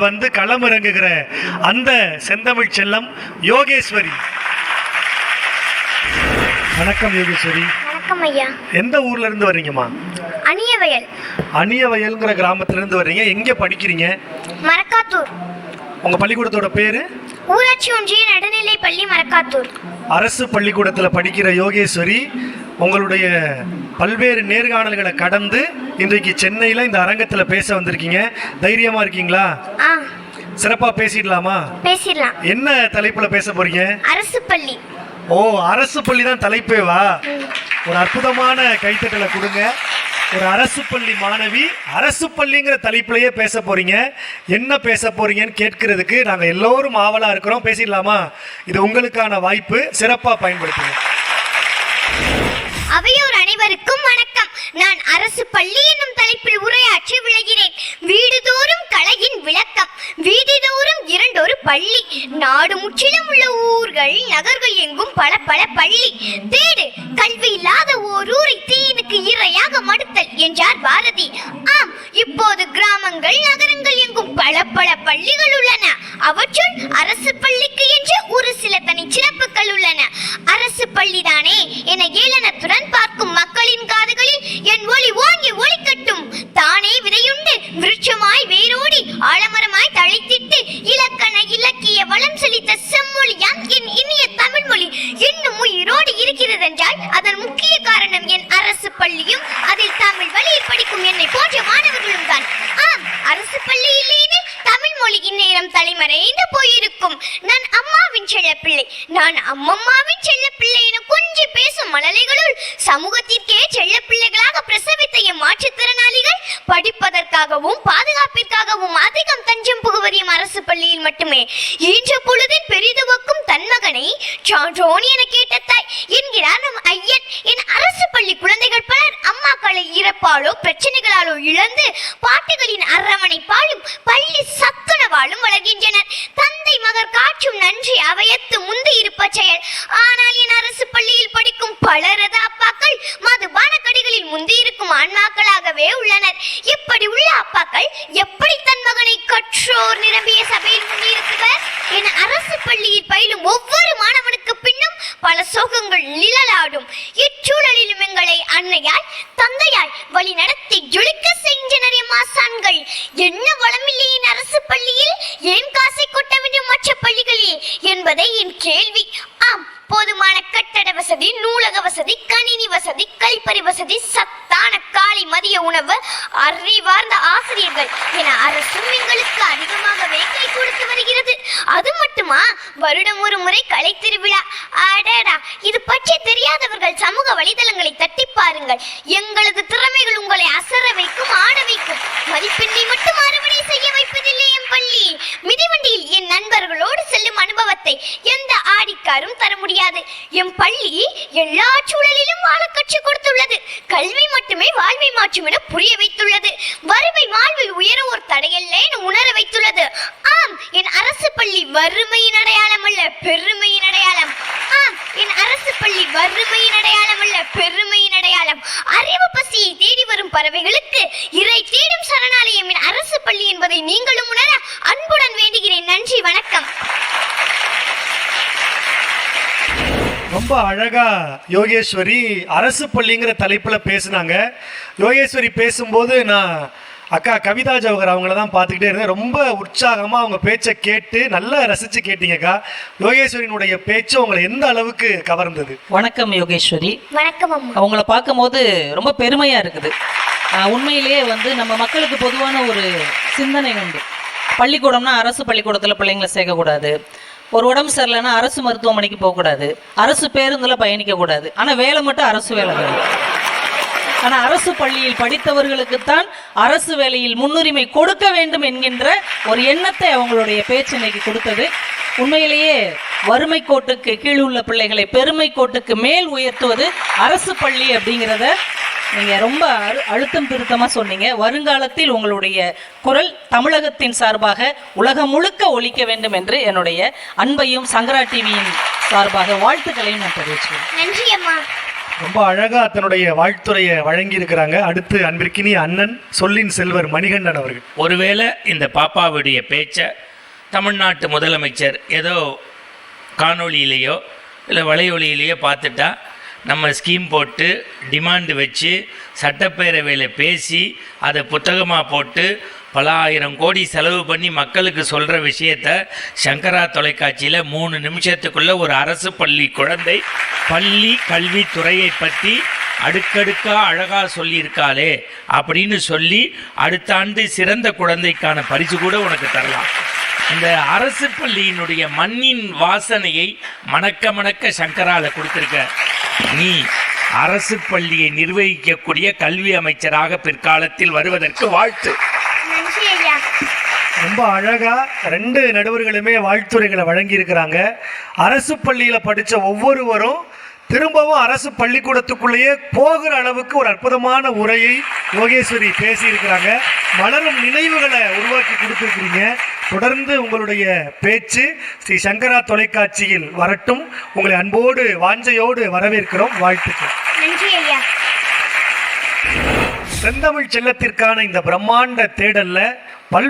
பள்ளியில் வந்து களமிறங்குகிற அந்த செந்தமிழ் செல்லம் யோகேஸ்வரி. வணக்கம் யோகேஸ்வரி. வணக்கம் ஐயா. எந்த ஊர்ல இருந்து வர்றீங்கம்மா? அணியவயல். அணியவயல்ங்கிற கிராமத்துல இருந்து வர்றீங்க. எங்க படிக்கிறீங்க? மரக்காத்தூர். உங்க பள்ளிக்கூடத்தோட பேரு? ஊராட்சி ஒன்றிய நடுநிலை பள்ளி மரக்காத்தூர். அரசு பள்ளிக்கூடத்தில் படிக்கிற யோகேஸ்வரி உங்களுடைய பல்வேறு நேர்காணல்களை கடந்து இன்றைக்கு சென்னையில் இந்த அரங்கத்தில் பேச வந்திருக்கீங்க. தைரியமா இருக்கீங்களா? சிறப்பா பேசிடலாமா? பேசிடலாம். என்ன தலைப்புல பேச போறீங்க? அரசு பள்ளி. ஓ, அரசு பள்ளி தான் தலைப்பேவா? ஒரு அற்புதமான கைத்தட்டலை கொடுங்க. ஒரு அரசு பள்ளி மாணவி அரசு பள்ளிங்கிற தலைப்பிலேயே பேச போறீங்க. என்ன பேச போறீங்கன்னு கேட்கறதுக்கு நாங்க எல்லோரும் ஆவலா இருக்கிறோம். பேசிடலாமா? இது உங்களுக்கான வாய்ப்பு, சிறப்பா பயன்படுத்துங்க. அவையோர் அனைவருக்கும் வணக்கம். நான் அரசு பள்ளி என்னும் தலைப்பில் உரையாற்றி விளைகிறேன். வீடுதோறும் கலையின் விளக்கம், வீதிதோறும் இரண்டொரு பள்ளி, நாடு முற்றிலும் உள்ள ஊர்கள் நகர்கள் எங்கும் பல பல பள்ளி, தேடு கல்வி இல்லாத ஓர் ஊரை தீனுக்கு இரையாக மடுத்தல் என்றார் பாரதி. ஆம், இப்போது கிராமங்கள் நகரங்கள் எங்கும் பல பல பள்ளிகள் உள்ளன. அவற்றுள் அரசு பள்ளிக்கு என்று ஒரு சில தனி சிறப்புகள் உள்ளன. அரசு பள்ளிதானே என ஏளனத்துடன் பார்க்கும் மக்களின் காதுகளில் என் ஒளி ஓங்கி ஒளிக்கட்டும். தானே விதையுண்டு விருட்சமாய் வேரோடி ஆலமரமாய் தழைத்திட்டு இலக்கண இலக்கிய வளம் செழித்த செம்மொழியாம் என் இனிய தமிழ் மொழி இன்னும் உயிரோடு இருக்கிறது என்றால் அதன் முக்கிய காரணம் என் அரசு பள்ளியும் அதில் தமிழ் வழியில் படிக்கும் என்னை போன்ற மாணவர்களும் தான். ஆம், அரசு பள்ளி இல்லையே தமிழ் மொழியின் நேரம் தலைமறைந்து போயிருக்கும். நான் அம்மாவின் செல்ல பிள்ளை, நான் அம்மம்மாவின் செல்ல பிள்ளை என கொஞ்சி பேசும் மழலைகளுள் சமூகத்திற்கே செல்ல பிள்ளைகளாக பிரசவித்த என் மாற்றுத்திறனாளிகள் படிப்பதற்காகவும் பாதுகாப்பிற்காகவும் அதிகம் தஞ்சம் புகுவதையும் அரசு பள்ளியில் மட்டுமே. ஈன்ற பொழுதில் பெரிதுவக்கும் தன் மகனை சான்றோன் என கேட்ட தாய் என்கிறார் நம் ஐயன். என் அரசு பள்ளி குழந்தைகள் பலர் அம்மாக்களை இறப்பாலோ பிரச்சனைகளாலோ இழந்து பாட்டுகளின் அரவணைப்பாலும் பள்ளி சத்துணவாலும் வளர்கின்றனர். தந்தை மகர் காற்றும் நன்றி அவையத்து முந்தி இருப்ப செயல். ஆனால் என் அரசு பள்ளியில் படிக்கும் பலரது அப்பாக்கள் மதுபான கடைகளில் முந்தி இருக்கும் ஆன்மாக்களாகவே உள்ளனர். இப்படி உள்ள அப்பாக்கள் எப்படி தன் மகனை கற்றோர் நிரம்பிய சபையில் முன்னிறுத்துவர்? என் அரசு பள்ளியில் பயிலும் ஒவ்வொரு மாணவனுக்கு பின்னும் பல சோகங்கள் நிழலாடும். இச்சூழலிலும் எங்களை அன்னையாய் தந்தையாய் வழி நடத்தி ஜொலிக்க சென்றனர் எம்மாசான்கள். என்ன வளமில்லை என் அரசு பள்ளியில், ஏன் காசை கொட்ட வேண்டும் மற்ற பள்ளிகளில் என்பதை என் கேள்வி. ஆம், போதுமான கட்டட வசதி, நூலக வசதி, கணினி வசதி, கழிப்பறை வசதி, சத்தான காலை மதிய உணவு, அறிவார்ந்த ஆசிரியர்கள் என அரசும் எங்களுக்கு அதிகமாகவே கை கொடுத்து வருகிறது. அது மட்டுமா, வருடம் ஒரு முறை கலை திருவிழா. அடடா, இது பற்றி தெரியாதவர்கள் சமூக வலைதளங்களை தட்டி பாருங்கள். எங்களது திறமைகள் உங்களை அசர வைக்கும், ஆட வைக்கும். மதிப்பெண்ணை மட்டும் அறுவடை செய்ய வைப்பதில்லை என் பள்ளி. மிதிவண்டியில் என் நண்பர்களோடு செல்லும் அனுபவத்தை எந்த ஆடிக்காரும் தர முடியாது. என் பள்ளி எல்லா சூழலிலும் வாழ கற்றுக் கொடுத்துள்ளது. கல்வி மட்டுமே வாழ்வை மாற்றும் என புரிய வைத்துள்ளது. வறுமை வாழ்வில் உயர ஒரு தடையல்ல என உணர வைத்துள்ளது. ஆம், என் அரசு பள்ளி வறுமையின் அடையாளம் அல்ல, பெருமையின் அடையாளம். ஆம், என் அரசு பள்ளி வறுமையின் அடையாளம் அல்ல, பெருமையின் அடையாளம். அறிவு பசியை தேடி வரும் பறவைகளுக்கு இறை தேடும் சரணாலயம் என் அரசு பள்ளி என்பதை நீங்களும் உணர அன்புடன் வேண்டுகிறேன். நன்றி, வணக்கம். ரொம்ப அழகா யோகேஸ்வரி அரசு பள்ளிங்கிற தலைப்புல பேசினாங்க. யோகேஸ்வரி பேசும்போது நான் அக்கா கவிதா ஜவஹர் அவங்கள தான் பார்த்துக்கிட்டே இருந்தேன். ரொம்ப உற்சாகமாக அவங்க பேச்சை கேட்டு நல்லா ரசித்து கேட்டீங்கக்கா. யோகேஸ்வரியினுடைய பேச்சு உங்களை எந்த அளவுக்கு கவர்ந்தது? வணக்கம் யோகேஸ்வரி. வணக்கம் அம்மா. அவங்கள பார்க்கும்போது ரொம்ப பெருமையாக இருக்குது. உண்மையிலேயே நம்ம மக்களுக்கு பொதுவான ஒரு சிந்தனை உண்டு. பள்ளிக்கூடம்னா அரசு பள்ளிக்கூடத்தில் பிள்ளைங்களை சேர்க்கக்கூடாது, ஒரு உடம்பு சரியில்லைன்னா அரசு மருத்துவமனைக்கு போகக்கூடாது, அரசு பேருந்தில் பயணிக்கக்கூடாது, ஆனால் வேலை மட்டும் அரசு வேலை வேணும். ஆனால் அரசு பள்ளியில் படித்தவர்களுக்குத்தான் அரசு வேலையில் முன்னுரிமை கொடுக்க வேண்டும் என்கின்ற ஒரு எண்ணத்தை அவங்களுடைய பேச்சு இன்னைக்கு கொடுத்தது. உண்மையிலேயே வறுமை கோட்டுக்கு கீழ் உள்ள பிள்ளைகளை பெருமை கோட்டுக்கு மேல் உயர்த்துவது அரசு பள்ளி அப்படிங்கிறத நீங்கள் ரொம்ப அழுத்தம் திருத்தமாக சொன்னீங்க. வருங்காலத்தில் உங்களுடைய குரல் தமிழகத்தின் சார்பாக உலகம் முழுக்க ஒலிக்க வேண்டும் என்று என்னுடைய அன்பையும் சங்கரா டிவியின் சார்பாக வாழ்த்துக்களையும் நான் தெரிவிச்சுக்கிறேன். நன்றி அம்மா. ரொம்ப அழகா தன்னுடைய வாழ்த்துறையை வழங்கி இருக்கிறாங்க. அடுத்து அன்பிற்கினிய அண்ணன் சொல்லின் செல்வர் மணிகண்டன் அவர்கள். ஒருவேளை இந்த பாப்பாவுடைய பேச்சை தமிழ்நாட்டு முதலமைச்சர் ஏதோ காணொளியிலேயோ இல்லை வலையொலியிலேயோ பார்த்துட்டா நம்ம ஸ்கீம் போட்டு டிமாண்டு வச்சு சட்டப்பேரவையில் பேசி அதை புத்தகமாக போட்டு பல ஆயிரம் கோடி செலவு பண்ணி மக்களுக்கு சொல்கிற விஷயத்த சங்கரா தொலைக்காட்சியில் 3 நிமிஷத்துக்குள்ளே ஒரு அரசு பள்ளி குழந்தை பள்ளி கல்வித்துறையை பற்றி அடுக்கடுக்காக அழகாக சொல்லியிருக்காளே அப்படின்னு சொல்லி அடுத்த ஆண்டு சிறந்த குழந்தைக்கான பரிசு கூட உனக்கு தரலாம். இந்த அரசு பள்ளியினுடைய மண்ணின் வாசனையை மணக்க மணக்க சங்கரால கொடுத்துருக்க. நீ அரசு பள்ளியை நிர்வகிக்கக்கூடிய கல்வி அமைச்சராக பிற்காலத்தில் வருவதற்கு வாழ்த்து. நன்றி ஐயா. ரொம்ப அழகா 2 நடுவர்களுமே வாழ்த்துரைகளை வழங்கி இருக்கிறாங்க. அரசு பள்ளியில படிச்ச ஒவ்வொருவரும் திரும்பவும் அரசு பள்ளிக்கூடத்துக்குள்ளேயே போகிற அளவுக்கு ஒரு அற்புதமான உரையை யோகேஸ்வரி பேசி இருக்கிறாங்க. மலரும் நினைவுகளை உருவாக்கி கொடுத்துருக்கிறீங்க. தொடர்ந்து உங்களுடைய பேச்சு ஸ்ரீ சங்கரா தொலைக்காட்சியில் வரட்டும். உங்களை அன்போடு வாஞ்சையோடு வரவேற்கிறோம். வாழ்த்துக்கள். நன்றி ஐயா. செந்தமிழ் செல்லத்திற்கான இந்த பிரம்மாண்ட தேடல்ல பல்வேறு